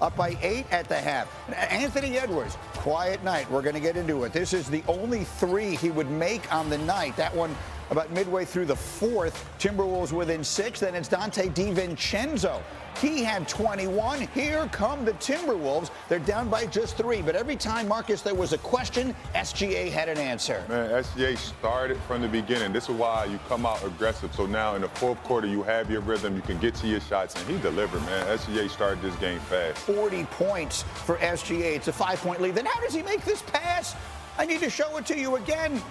Up by 8 at the half. Anthony Edwards, quiet night. We're going to get into it. This is the only three he would make on the night. That one about midway through the fourth. Timberwolves within 6. Then it's Dante DiVincenzo. He had 21. Here come the Timberwolves. They're down by just 3. But every time, Marcus, there was a question, SGA had an answer. Man, SGA started from the beginning. This is why you come out aggressive. So now in the fourth quarter, you have your rhythm. You can get to your shots. And he delivered, man. SGA started this game fast. 40 points for SGA. It's a 5-point lead. Then how does he make this pass? I need to show it to you again.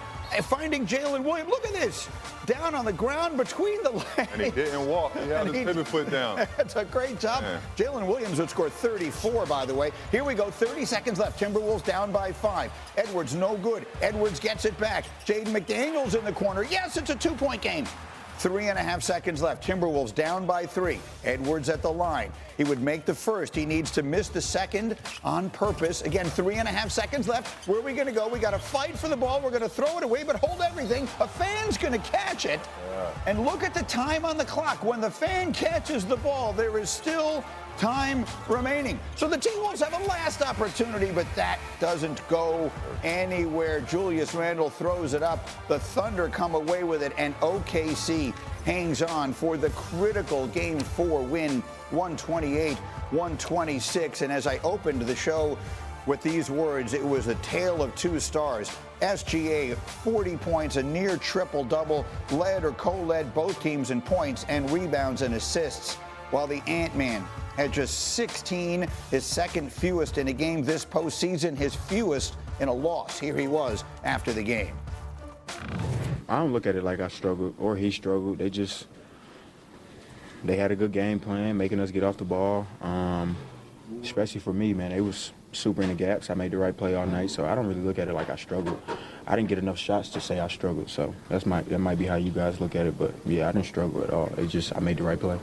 Finding Jalen Williams. Look at this. Down on the ground between the legs. And he didn't walk. He had his pivot foot down. That's a great job. Jalen Williams would score 34, by the way. Here we go. 30 seconds left. Timberwolves down by 5. Edwards no good. Edwards gets it back. Jaden McDaniels in the corner. Yes, it's a 2-point game. 3.5 seconds left. Timberwolves down by 3. Edwards at the line. He would make the first. He needs to miss the second on purpose. Again, 3.5 seconds left. Where are we going to go? We got to fight for the ball. We're going to throw it away, but hold everything. A fan's going to catch it. And look at the time on the clock. When the fan catches the ball, there is still time remaining. So the T-Wolves have a last opportunity, but that doesn't go anywhere. Julius Randle throws it up. The Thunder come away with it, and OKC hangs on for the critical Game 4 win, 128-126. And as I opened the show with these words, it was a tale of two stars. SGA, 40 points, a near triple-double, led or co-led both teams in points and rebounds and assists, while the Ant-Man had just 16, his second fewest in a game this postseason, his fewest in a loss. Here he was after the game. I don't look at it like I struggled or he struggled. They had a good game plan, making us get off the ball. Especially for me, man, it was super in the gaps. I made the right play all night, so I don't really look at it like I struggled. I didn't get enough shots to say I struggled, so that might be how you guys look at it. But yeah, I didn't struggle at all. I made the right play.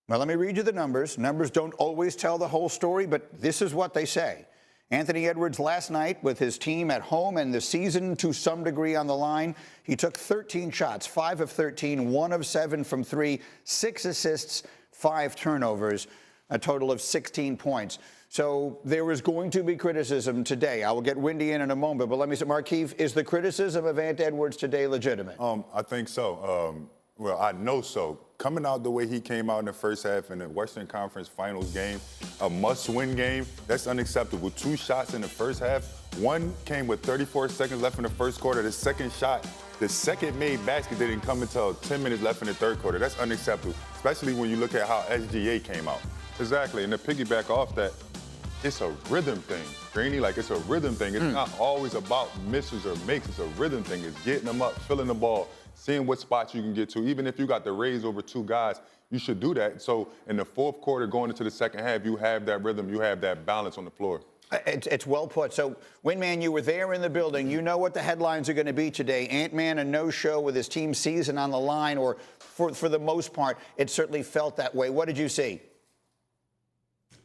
Well, let me read you the numbers. Numbers don't always tell the whole story, but this is what they say. Anthony Edwards last night with his team at home and the season to some degree on the line. He took 13 shots, 5 of 13, 1 of 7 from 3, 6 assists, 5 turnovers, a total of 16 points. So there is going to be criticism today. I will get Windy in a moment, but let me say, Markeith, is the criticism of Ant Edwards today legitimate? I think so. Well, I know so. Coming out the way he came out in the first half in the Western Conference Finals game, a must-win game, that's unacceptable. 2 shots in the first half. One came with 34 seconds left in the first quarter. The second shot, the second made basket didn't come until 10 minutes left in the third quarter. That's unacceptable, especially when you look at how SGA came out. Exactly, and to piggyback off that, it's a rhythm thing, Greeny. Like, it's a rhythm thing. It's not always about misses or makes. It's a rhythm thing. It's getting them up, filling the ball, seeing what spots you can get to. Even if you got the raise over 2 guys, you should do that. So in the fourth quarter, going into the second half, you have that rhythm, you have that balance on the floor. It's well put. So, Windman, you were there in the building. You know what the headlines are going to be today. Ant-Man, a no-show with his team's season on the line, or for the most part, it certainly felt that way. What did you see?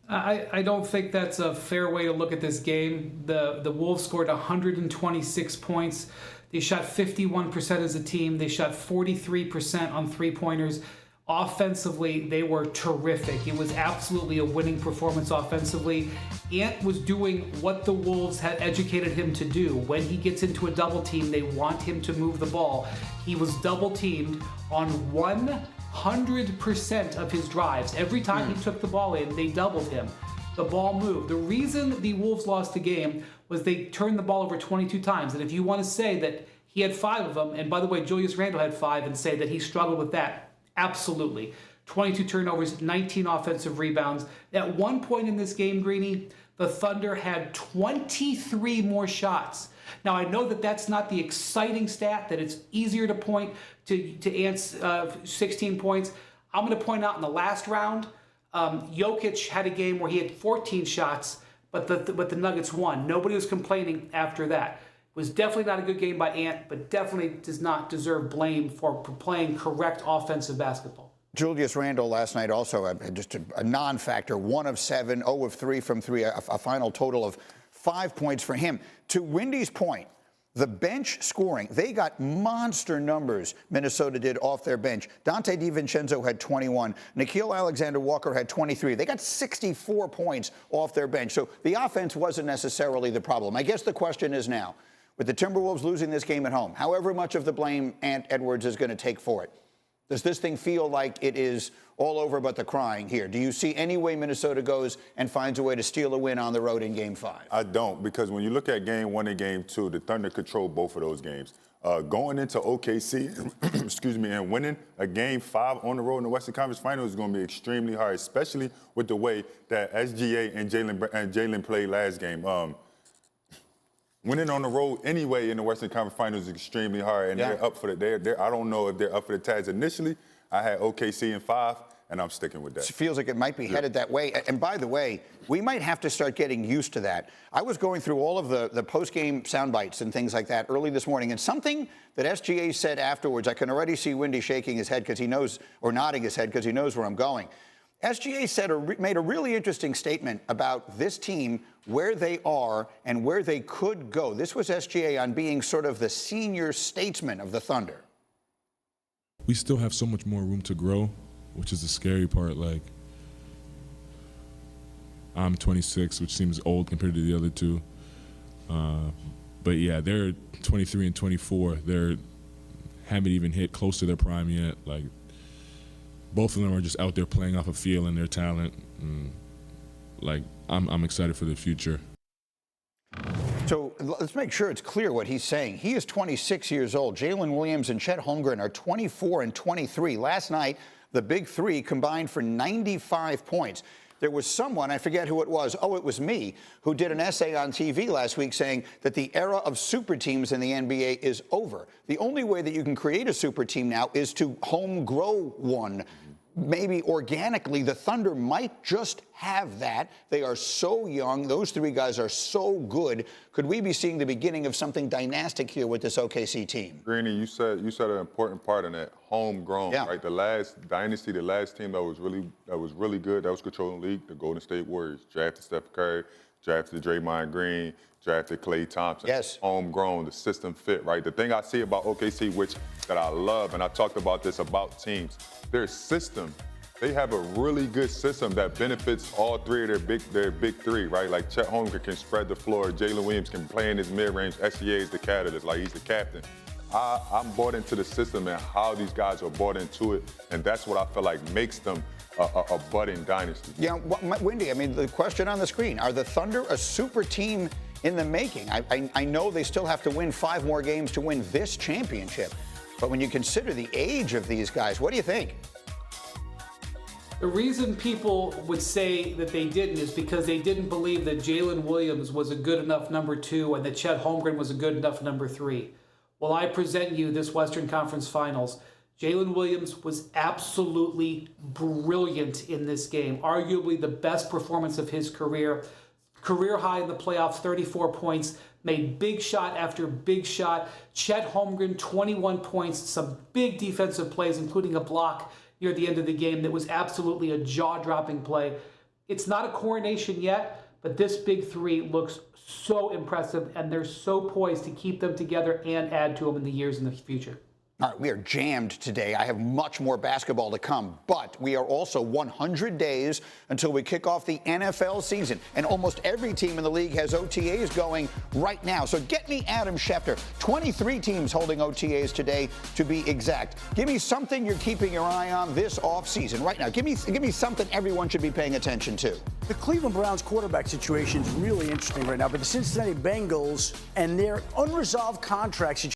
I don't think that's a fair way to look at this game. The Wolves scored 126 points. They shot 51% as a team. They shot 43% on three-pointers. Offensively, they were terrific. It was absolutely a winning performance offensively. Ant was doing what the Wolves had educated him to do. When he gets into a double team, they want him to move the ball. He was double teamed on 100% of his drives. Every time he took the ball in, they doubled him. The ball moved. The reason the Wolves lost the game was they turned the ball over 22 times. And if you want to say that he had 5 of them, and by the way, Julius Randle had 5, and say that he struggled with that, absolutely. 22 turnovers, 19 offensive rebounds. At one point in this game, Greeny, the Thunder had 23 more shots. Now, I know that that's not the exciting stat, that it's easier to point to Ant's 16 points. I'm going to point out in the last round, Jokic had a game where he had 14 shots, but the Nuggets won. Nobody was complaining after that. It was definitely not a good game by Ant, but definitely does not deserve blame for playing correct offensive basketball. Julius Randle last night also just a non-factor, 1 of 7, 0 of 3 from 3, a final total of 5 points for him. To Windy's point, The bench scoring, they got monster numbers, Minnesota did, off their bench. Dante DiVincenzo had 21. Nickeil Alexander-Walker had 23. They got 64 points off their bench. So the offense wasn't necessarily the problem. I guess the question is now, with the Timberwolves losing this game at home, however much of the blame Ant Edwards is going to take for it, does this thing feel like it is all over but the crying here? Do you see any way Minnesota goes and finds a way to steal a win on the road in Game 5? I don't, because when you look at Game 1 and Game 2, the Thunder controlled both of those games. Going into OKC, excuse me, and winning a Game 5 on the road in the Western Conference Finals is going to be extremely hard, especially with the way that SGA and Jalen played last game. Winning on the road anyway in the Western Conference Finals is extremely hard, and they're up for it. I don't know if they're up for the task. Initially, I had OKC in 5, and I'm sticking with that. It feels like it might be headed that way. And by the way, we might have to start getting used to that. I was going through all of the post-game sound bites and things like that early this morning, and something that SGA said afterwards, I can already see Windy shaking his head because he knows, or nodding his head because he knows where I'm going. SGA said made a really interesting statement about this team, where they are and where they could go. This was SGA on being sort of the senior statesman of the Thunder. We still have so much more room to grow, which is the scary part. Like, I'm 26, which seems old compared to the other two. But yeah, they're 23 and 24. They haven't even hit close to their prime yet. Like, both of them are just out there playing off a feel and their talent. And, like, I'm excited for the future. So let's make sure it's clear what he's saying. He is 26 years old. Jalen Williams and Chet Holmgren are 24 and 23. Last night, the big three combined for 95 points. There was someone, I forget who it was, it was me, who did an essay on TV last week saying that the era of super teams in the NBA is over. The only way that you can create a super team now is to home grow one. Maybe organically, the Thunder might just have that. They are so young. Those three guys are so good. Could we be seeing the beginning of something dynastic here with this OKC team? Greeny, you said an important part in that, homegrown, right? The last dynasty, the last team that was really good, that was controlling the league, the Golden State Warriors. Drafted Steph Curry, drafted Draymond Green, drafted Klay Thompson. Yes. Homegrown, the system fit, right? The thing I see about OKC, that I love, and I talked about this about teams, their system. They have a really good system that benefits all three of their big three, right? Like Chet Holmgren can spread the floor, Jalen Williams can play in his mid-range, SGA is the catalyst, like he's the captain. I'm bought into the system and how these guys are bought into it, and that's what I feel like makes them a budding dynasty. Yeah, Windy, I mean, the question on the screen, are the Thunder a super team in the making? I know they still have to win 5 more games to win this championship, but when you consider the age of these guys, what do you think? The reason people would say that they didn't is because they didn't believe that Jalen Williams was a good enough number 2 and that Chet Holmgren was a good enough number 3. Well, I present you this Western Conference Finals. Jalen Williams was absolutely brilliant in this game, arguably the best performance of his career. Career high in the playoffs, 34 points, made big shot after big shot. Chet Holmgren, 21 points, some big defensive plays, including a block near the end of the game that was absolutely a jaw-dropping play. It's not a coronation yet, but this big three looks so impressive, and they're so poised to keep them together and add to them in the years in the future. All right, we are jammed today. I have much more basketball to come, but we are also 100 days until we kick off the NFL season, and almost every team in the league has OTAs going right now. So get me Adam Schefter. 23 teams holding OTAs today, to be exact. Give me something you're keeping your eye on this offseason right now. Give me something everyone should be paying attention to. The Cleveland Browns quarterback situation is really interesting right now, but the Cincinnati Bengals and their unresolved contract situation